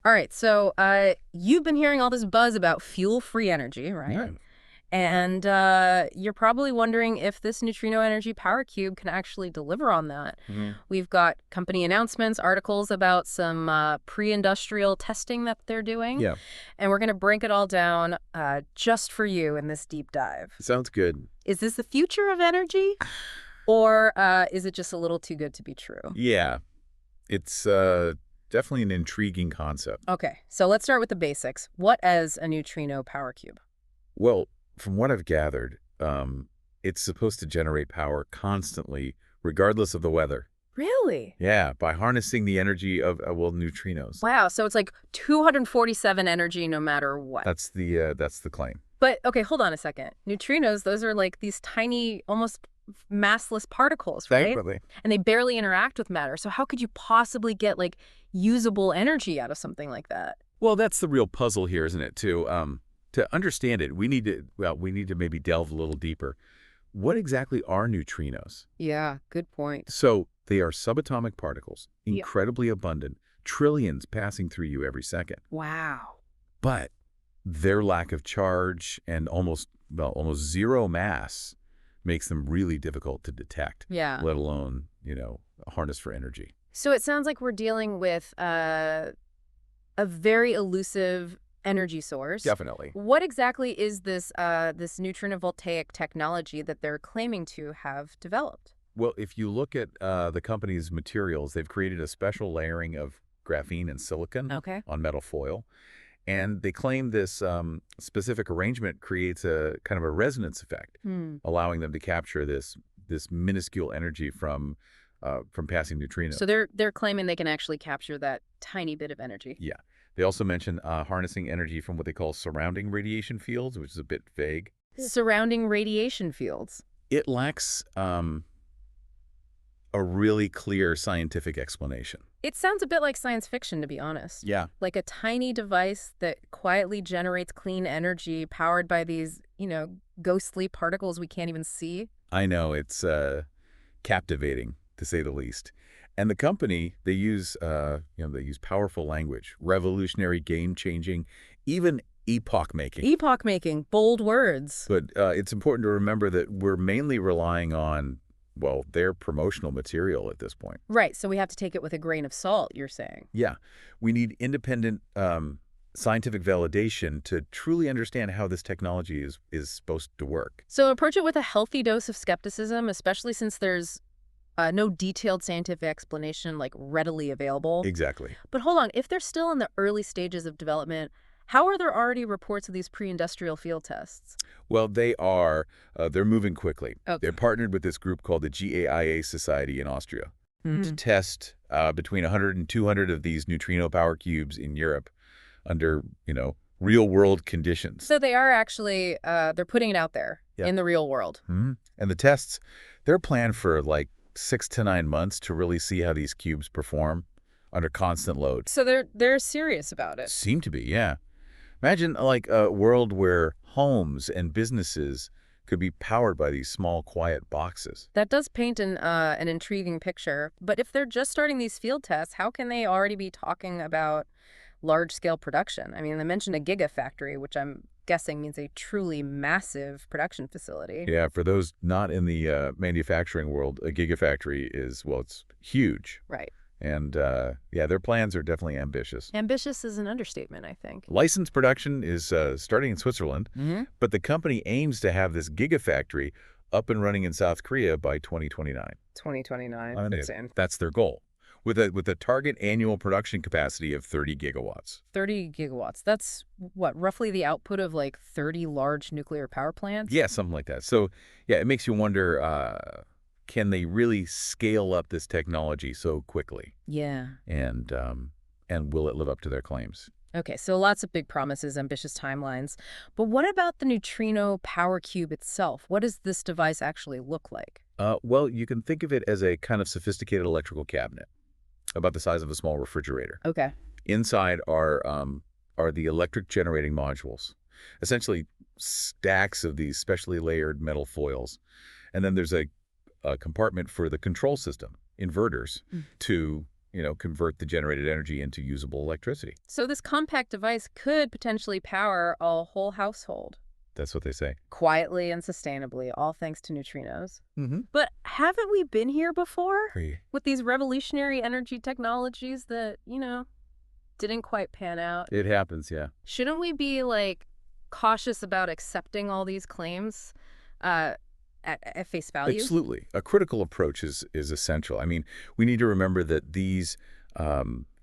All right, so you've been hearing all this buzz about fuel-free energy, right? Yeah. And you're probably wondering if this neutrino energy power cube can actually deliver on that. We've got company announcements, articles about some pre-industrial testing that they're doing. Yeah. And we're going to break it all down just for you in this deep dive. Sounds good. Is this the future of energy? Or is it just a little too good to be true? Yeah. It's definitely an intriguing concept. Okay, so let's start with the basics. What is a neutrino power cube? Well, from what I've gathered, it's supposed to generate power constantly, regardless of the weather. Really? Yeah, by harnessing the energy of, neutrinos. Wow, so it's like 247 energy no matter what. That's the claim. But, okay, hold on a second. Neutrinos, those are like these tiny, almost massless particles, right? Thankfully. And they barely interact with matter. So how could you possibly get, like, usable energy out of something like that? Well, that's the real puzzle here, isn't it, too? To understand it, we need to maybe delve a little deeper. What exactly are neutrinos? Yeah, good point. So they are subatomic particles, incredibly abundant, trillions passing through you every second. Wow. But their lack of charge and almost zero mass makes them really difficult to detect, Yeah. let alone, harness for energy. So it sounds like we're dealing with a very elusive energy source. Definitely. What exactly is this neutrinovoltaic technology that they're claiming to have developed? Well, if you look at the company's materials, they've created a special layering of graphene and silicon on metal foil. And they claim this specific arrangement creates a kind of a resonance effect, allowing them to capture this minuscule energy from passing neutrinos. So they're claiming they can actually capture that tiny bit of energy. Yeah. They also mention harnessing energy from what they call surrounding radiation fields, which is a bit vague. Surrounding radiation fields. It lacks a really clear scientific explanation. It sounds a bit like science fiction, to be honest. Yeah. Like a tiny device that quietly generates clean energy powered by these, ghostly particles we can't even see. I know. It's captivating, to say the least. And the company, they use powerful language, revolutionary, game-changing, even epoch-making. Epoch-making, bold words. But it's important to remember that we're mainly relying on, their promotional material at this point. Right, so we have to take it with a grain of salt, you're saying. Yeah. We need independent scientific validation to truly understand how this technology is supposed to work. So approach it with a healthy dose of skepticism, especially since there's no detailed scientific explanation readily available. Exactly. But hold on, if they're still in the early stages of development, how are there already reports of these pre-industrial field tests? Well, they're moving quickly. Okay. They're partnered with this group called the GAIA Society in Austria to test between 100 and 200 of these neutrino power cubes in Europe under, real-world conditions. So they are actually, they're putting it out there in the real world. And the tests, they're planned for 6 to 9 months to really see how these cubes perform under constant load. So they're serious about it. Seem to be, yeah. Imagine a world where homes and businesses could be powered by these small, quiet boxes. That does paint an intriguing picture. But if they're just starting these field tests, how can they already be talking about large-scale production? I mean, they mentioned a gigafactory, which I'm guessing means a truly massive production facility. Yeah, for those not in the manufacturing world, a gigafactory is, it's huge. Right. And, their plans are definitely ambitious. Ambitious is an understatement, I think. Licensed production is starting in Switzerland, but the company aims to have this gigafactory up and running in South Korea by 2029. 2029. That's their goal, with a target annual production capacity of 30 gigawatts. 30 gigawatts. That's, roughly the output of 30 large nuclear power plants? Yeah, something like that. So, yeah, it makes you wonder, can they really scale up this technology so quickly? Yeah. And will it live up to their claims? Okay, so lots of big promises, ambitious timelines. But what about the neutrino power cube itself? What does this device actually look like? Well, you can think of it as a kind of sophisticated electrical cabinet, about the size of a small refrigerator. Okay. Inside are the electric generating modules, essentially stacks of these specially layered metal foils. And then there's a compartment for the control system, inverters, to convert the generated energy into usable electricity. So this compact device could potentially power a whole household. That's what they say. Quietly and sustainably, all thanks to neutrinos. Mm-hmm. But haven't we been here before? Right. With these revolutionary energy technologies that, didn't quite pan out? It happens, yeah. Shouldn't we be, cautious about accepting all these claims at face value? Absolutely. A critical approach is essential. I mean, we need to remember that these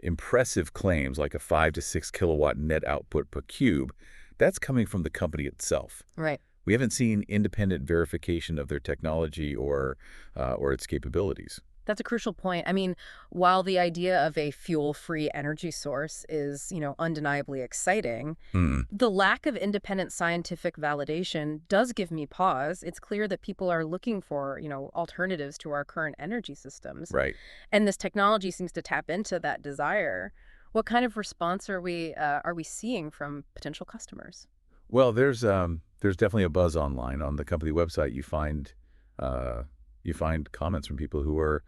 impressive claims, like a 5 to 6 kilowatt net output per cube, that's coming from the company itself. Right. We haven't seen independent verification of their technology or its capabilities. That's a crucial point. I mean, while the idea of a fuel-free energy source is, undeniably exciting, the lack of independent scientific validation does give me pause. It's clear that people are looking for, alternatives to our current energy systems. Right. And this technology seems to tap into that desire. What kind of response are we seeing from potential customers? Well, there's definitely a buzz online. On the company website, you find comments from people who are,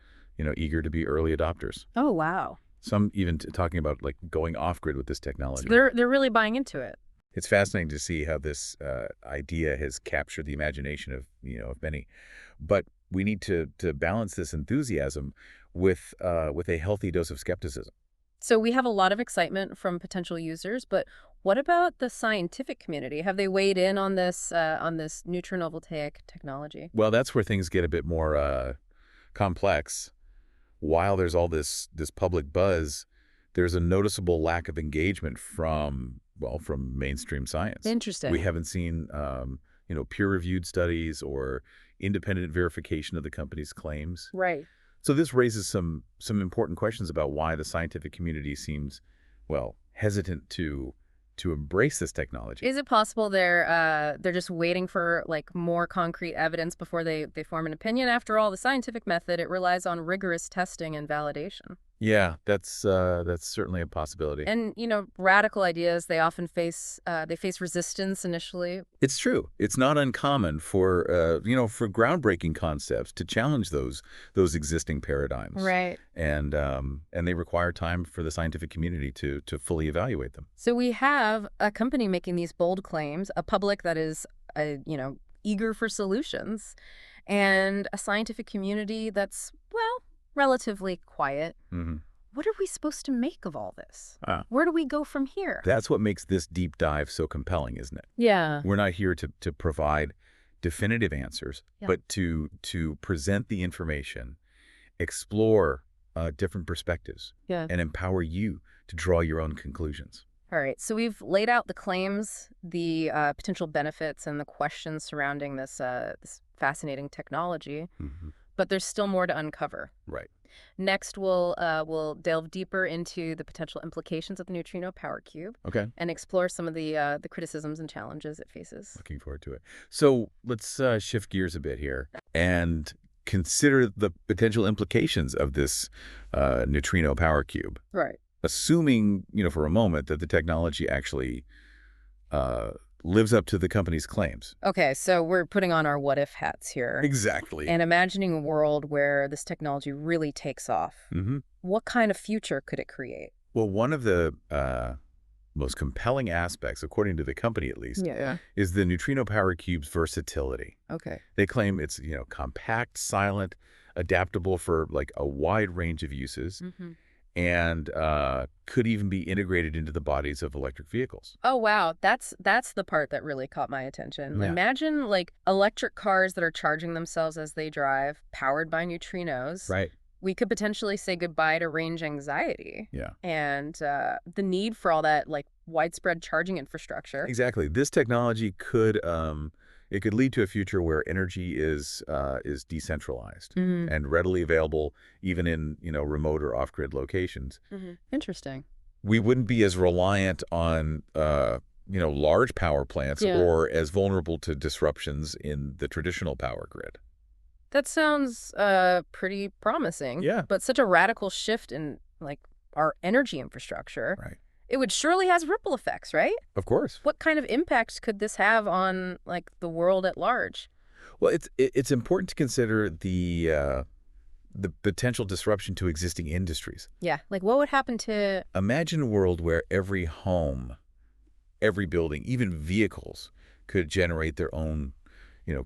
eager to be early adopters. Oh, wow. Some even talking about going off grid with this technology. So they're really buying into it. It's fascinating to see how this idea has captured the imagination of many, but we need to balance this enthusiasm with a healthy dose of skepticism. So we have a lot of excitement from potential users, but what about the scientific community? Have they weighed in on this neutrino-voltaic technology? Well, that's where things get a bit more complex. While there's all this public buzz, there's a noticeable lack of engagement from mainstream science. Interesting. We haven't seen peer-reviewed studies or independent verification of the company's claims. Right. So this raises some important questions about why the scientific community seems, hesitant to embrace this technology. Is it possible they're just waiting for more concrete evidence before they form an opinion? After all, the scientific method, it relies on rigorous testing and validation. Yeah, that's certainly a possibility. And radical ideas, they often face resistance initially. It's true. It's not uncommon for groundbreaking concepts to challenge those existing paradigms. Right. And they require time for the scientific community to fully evaluate them. So we have a company making these bold claims, a public that is eager for solutions, and a scientific community that's relatively quiet. Mm-hmm. What are we supposed to make of all this? Where do we go from here? That's what makes this deep dive so compelling, isn't it? Yeah. We're not here to provide definitive answers, but to present the information, explore different perspectives, and empower you to draw your own conclusions. All right. So we've laid out the claims, the potential benefits, and the questions surrounding this fascinating technology. Mm-hmm. But there's still more to uncover. Right. Next, we'll delve deeper into the potential implications of the neutrino power cube. Okay. And explore some of the criticisms and challenges it faces. Looking forward to it. So let's shift gears a bit here and consider the potential implications of this neutrino power cube. Right. Assuming, for a moment that the technology actually lives up to the company's claims. Okay, so we're putting on our what-if hats here. Exactly. And imagining a world where this technology really takes off. Mm-hmm. What kind of future could it create? Well, one of the most compelling aspects, according to the company at least, is the neutrino power cube's versatility. Okay. They claim it's, compact, silent, adaptable for a wide range of uses. Mm-hmm. And could even be integrated into the bodies of electric vehicles. Oh, wow. That's the part that really caught my attention. Yeah. Imagine electric cars that are charging themselves as they drive, powered by neutrinos. Right. We could potentially say goodbye to range anxiety. Yeah. And the need for all that widespread charging infrastructure. Exactly. This technology could it could lead to a future where energy is decentralized and readily available, even in remote or off-grid locations. Mm-hmm. Interesting. We wouldn't be as reliant on large power plants or as vulnerable to disruptions in the traditional power grid. That sounds pretty promising. Yeah. But such a radical shift in our energy infrastructure. Right. It would surely has ripple effects, right? Of course. What kind of impact could this have on the world at large? Well, it's important to consider the the potential disruption to existing industries. Yeah, like what would happen to... Imagine a world where every home, every building, even vehicles could generate their own,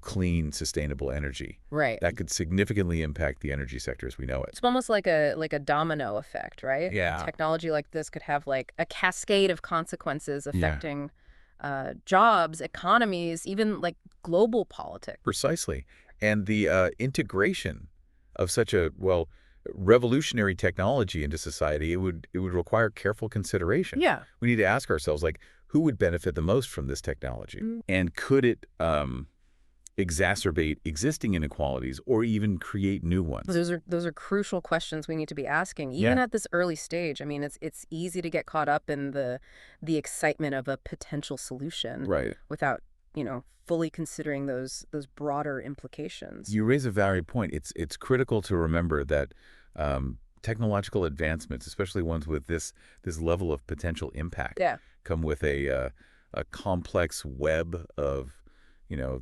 clean, sustainable energy. Right. That could significantly impact the energy sector as we know it. It's almost like a domino effect, right? Yeah. Technology like this could have like a cascade of consequences affecting jobs, economies, even like global politics. Precisely. And the integration of such a, revolutionary technology into society, it would require careful consideration. Yeah. We need to ask ourselves, like, who would benefit the most from this technology? And could it exacerbate existing inequalities or even create new ones? Those are crucial questions we need to be asking, even at this early stage. I mean, it's easy to get caught up in the excitement of a potential solution, right, without fully considering those broader implications. You raise a valid point. It's critical to remember that technological advancements, especially ones with this level of potential impact, come with a complex web of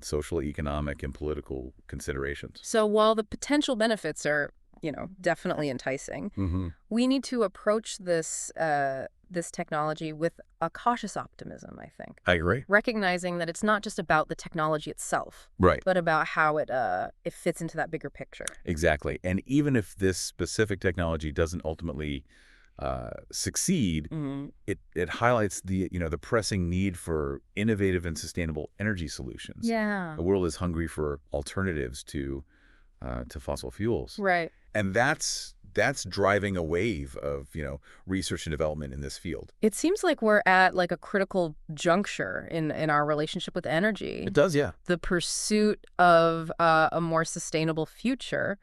social, economic, and political considerations. So while the potential benefits are, definitely enticing, we need to approach this technology with a cautious optimism, I think. I agree. Recognizing that it's not just about the technology itself, right, but about how it fits into that bigger picture. Exactly. And even if this specific technology doesn't ultimately succeed, it highlights the pressing need for innovative and sustainable energy solutions. Yeah. The world is hungry for alternatives to fossil fuels. Right. And that's driving a wave of research and development in this field. It seems like we're at like a critical juncture in our relationship with energy. It does, yeah. The pursuit of a more sustainable future,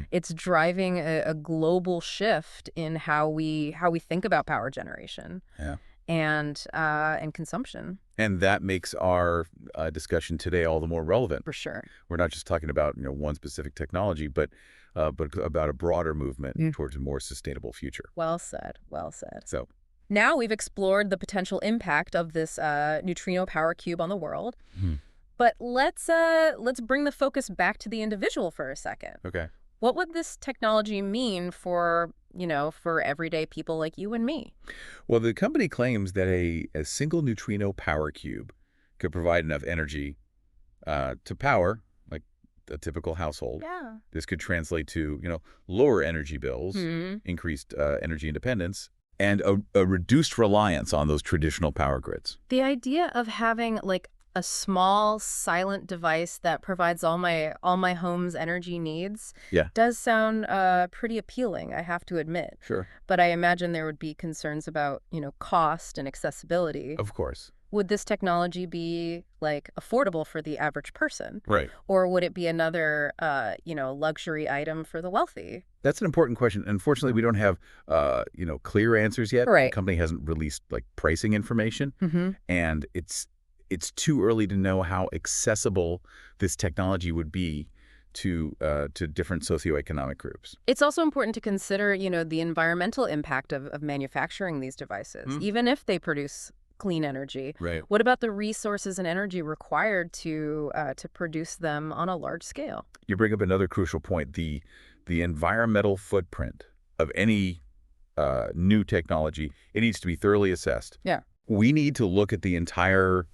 it's driving a global shift in how we think about power generation. Yeah. And consumption. And that makes our discussion today all the more relevant. For sure. We're not just talking about one specific technology, but about a broader movement towards a more sustainable future. Well said. Well said. So now we've explored the potential impact of this neutrino power cube on the world. But let's bring the focus back to the individual for a second. Okay. What would this technology mean for everyday people like you and me? Well, the company claims that a single neutrino power cube could provide enough energy to power like a typical household. Yeah. This could translate to, lower energy bills, increased energy independence, and a reduced reliance on those traditional power grids. The idea of having like a small, silent device that provides all my home's energy needs does sound pretty appealing, I have to admit. Sure. But I imagine there would be concerns about, cost and accessibility. Of course. Would this technology be like affordable for the average person? Right. Or would it be another, luxury item for the wealthy? That's an important question. Unfortunately, we don't have, clear answers yet. Right. The company hasn't released like pricing information, and it's too early to know how accessible this technology would be to different socioeconomic groups. It's also important to consider, the environmental impact of manufacturing these devices, even if they produce clean energy. Right. What about the resources and energy required to produce them on a large scale? You bring up another crucial point: the environmental footprint of any new technology. It needs to be thoroughly assessed. Yeah. We need to look at the entire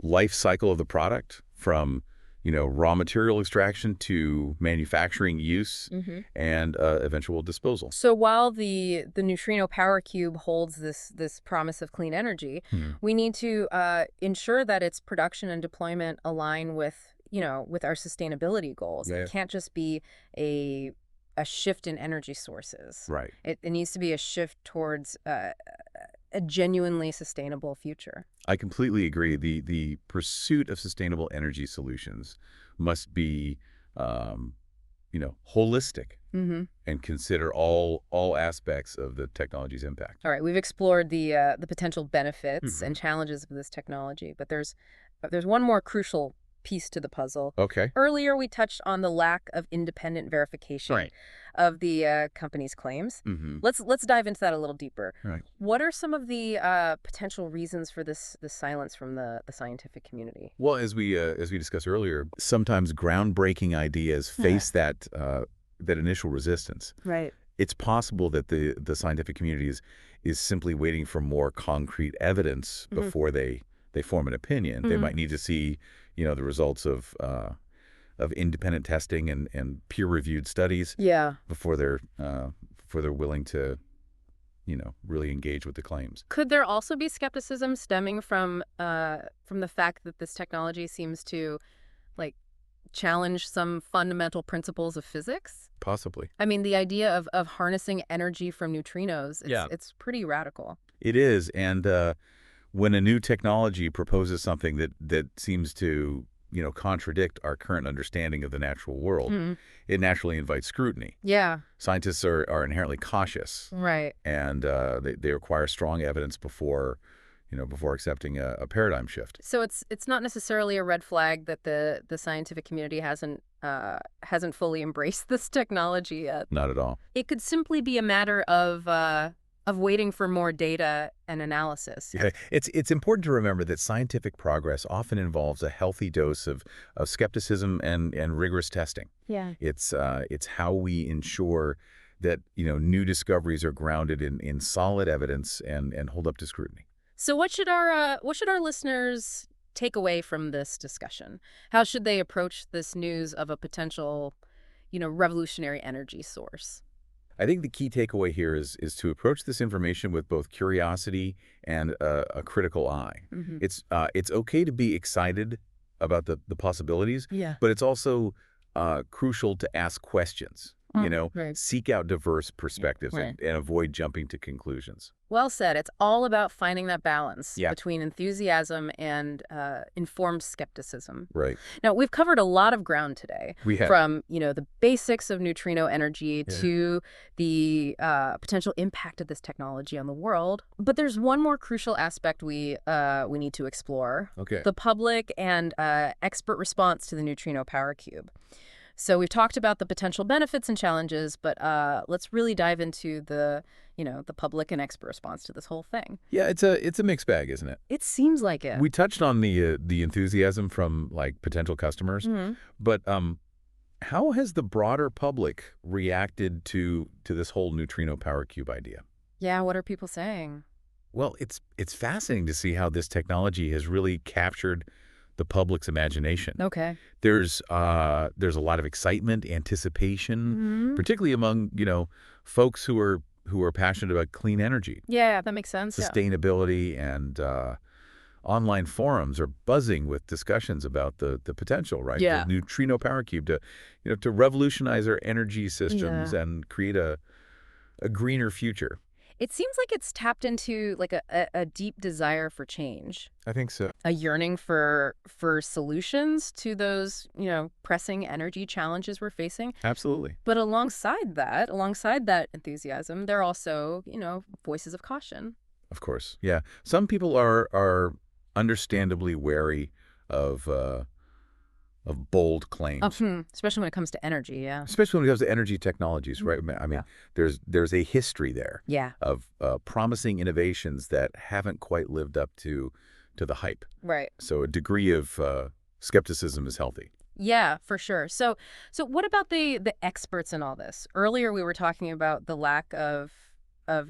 life cycle of the product, from raw material extraction to manufacturing use and eventual disposal. So while the neutrino power cube holds this promise of clean energy, we need to ensure that its production and deployment align with our sustainability goals. Yeah. It can't just be a shift in energy sources. Right. It needs to be a shift towards a genuinely sustainable future. I completely agree. The pursuit of sustainable energy solutions must be, holistic and consider all aspects of the technology's impact. All right, we've explored the potential benefits and challenges of this technology, but there's one more crucial piece to the puzzle. Okay. Earlier, we touched on the lack of independent verification of the company's claims. Let's dive into that a little deeper. Right. What are some of the potential reasons for this silence from the scientific community? Well, as we discussed earlier, sometimes groundbreaking ideas face that that initial resistance. Right. It's possible that the scientific community is simply waiting for more concrete evidence before they form an opinion. They might need to see, the results of independent testing and peer-reviewed studies before they're willing to, really engage with the claims. Could there also be skepticism stemming from the fact that this technology seems to, like, challenge some fundamental principles of physics? Possibly. I mean, the idea of harnessing energy from neutrinos, it's pretty radical. It is, and when a new technology proposes something that seems to, contradict our current understanding of the natural world, it naturally invites scrutiny. Yeah. Scientists are inherently cautious. Right. And they require strong evidence before accepting a paradigm shift. So it's not necessarily a red flag that the scientific community hasn't fully embraced this technology yet. Not at all. It could simply be a matter of waiting for more data and analysis. Yeah, it's important to remember that scientific progress often involves a healthy dose of skepticism and rigorous testing. Yeah. It's how we ensure that new discoveries are grounded in solid evidence and hold up to scrutiny. So what should our listeners take away from this discussion? How should they approach this news of a potential, revolutionary energy source? I think the key takeaway here is to approach this information with both curiosity and a critical eye. It's okay to be excited about the possibilities, but it's also crucial to ask questions. Seek out diverse perspectives and avoid jumping to conclusions. Well said. It's all about finding that balance between enthusiasm and informed skepticism. Right. Now, we've covered a lot of ground today. We have. From, the basics of neutrino energy to the potential impact of this technology on the world. But there's one more crucial aspect we need to explore. Okay. The public and expert response to the neutrino power cube. So we've talked about the potential benefits and challenges, but let's really dive into the public and expert response to this whole thing. Yeah, it's a mixed bag, isn't it? It seems like it. We touched on the enthusiasm from potential customers, but how has the broader public reacted to this whole neutrino power cube idea? Yeah, what are people saying? Well, it's fascinating to see how this technology has really captured the public's imagination. Okay. There's a lot of excitement, anticipation, particularly among, folks who are passionate about clean energy. Yeah, that makes sense. Sustainability and online forums are buzzing with discussions about the potential, right? Yeah. The neutrino power cube to revolutionize our energy systems and create a greener future. It seems like it's tapped into a deep desire for change. I think so. A yearning for solutions to those, pressing energy challenges we're facing. Absolutely. But alongside that enthusiasm, there are also, voices of caution. Of course. Yeah. Some people are understandably wary of bold claims. Especially when it comes to energy, Especially when it comes to energy technologies, right? I mean, there's a history there of promising innovations that haven't quite lived up to the hype. Right. So a degree of skepticism is healthy. Yeah, for sure. So what about the experts in all this? Earlier we were talking about the lack of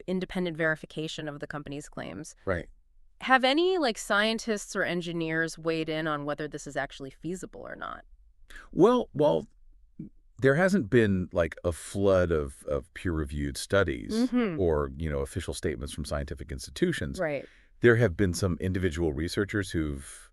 independent verification of the company's claims. Right. Have any scientists or engineers weighed in on whether this is actually feasible or not? Well, there hasn't been a flood of peer-reviewed studies or, official statements from scientific institutions. Right. There have been some individual researchers who've,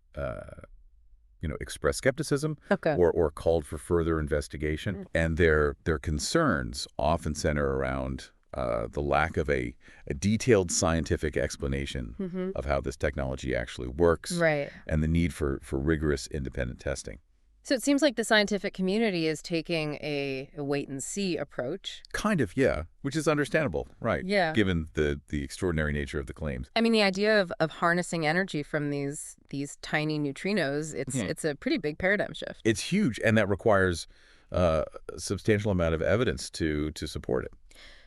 expressed skepticism or called for further investigation. And their concerns often center around the lack of a detailed scientific explanation of how this technology actually works, and the need for rigorous independent testing. So it seems like the scientific community is taking a wait-and-see approach. Kind of, yeah, which is understandable, right? Yeah. Given the extraordinary nature of the claims. I mean, the idea of harnessing energy from these tiny neutrinos, it's a pretty big paradigm shift. It's huge, and that requires a substantial amount of evidence to support it.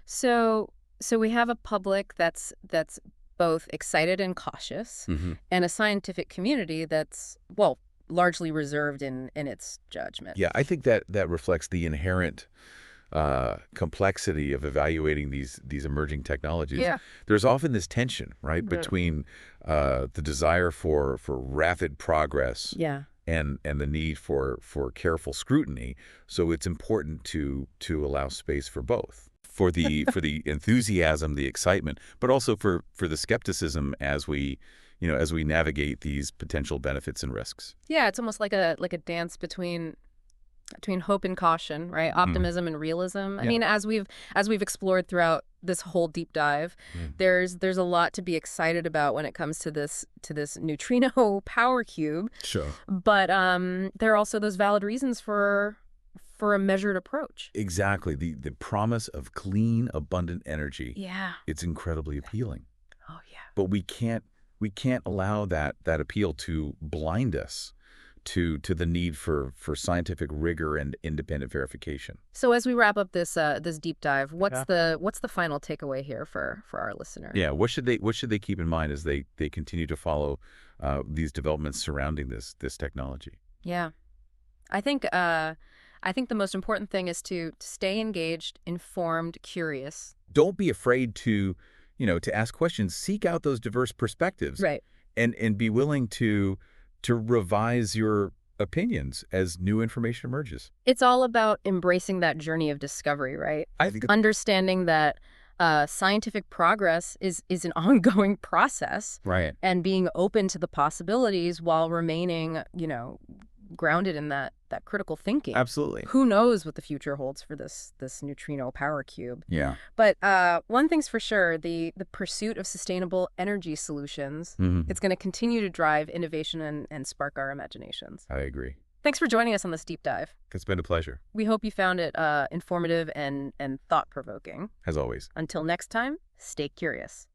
So we have a public that's both excited and cautious, and a scientific community that's, largely reserved in its judgment. Yeah, I think that reflects the inherent complexity of evaluating these emerging technologies, Yeah. there's often this tension, right, Yeah. between the desire for rapid progress Yeah. and the need for careful scrutiny. So it's important to allow space for both, for the enthusiasm, the excitement, but also for the skepticism as we navigate these potential benefits and risks. Yeah, it's almost like a dance between hope and caution, right? Optimism and realism. I Yeah. mean, as we've explored throughout this whole deep dive, there's a lot to be excited about when it comes to this neutrino power cube. Sure. But there are also those valid reasons for a measured approach. Exactly. The promise of clean, abundant energy. Yeah. It's incredibly appealing. Oh yeah. But we can't allow that appeal to blind us to the need for scientific rigor and independent verification. So as we wrap up this deep dive, what's the final takeaway here for our listener? Yeah, what should they keep in mind as they continue to follow these developments surrounding this technology? Yeah. I think the most important thing is to stay engaged, informed, curious. Don't be afraid to ask questions. Seek out those diverse perspectives. Right. And be willing to revise your opinions as new information emerges. It's all about embracing that journey of discovery, right? I think Understanding that scientific progress is an ongoing process. Right. And being open to the possibilities while remaining, grounded in that critical thinking. Absolutely. Who knows what the future holds for this neutrino power cube? Yeah. But one thing's for sure, the pursuit of sustainable energy solutions, it's going to continue to drive innovation and spark our imaginations. I agree. Thanks for joining us on this deep dive. It's been a pleasure. We hope you found it informative and thought-provoking. As always. Until next time, stay curious.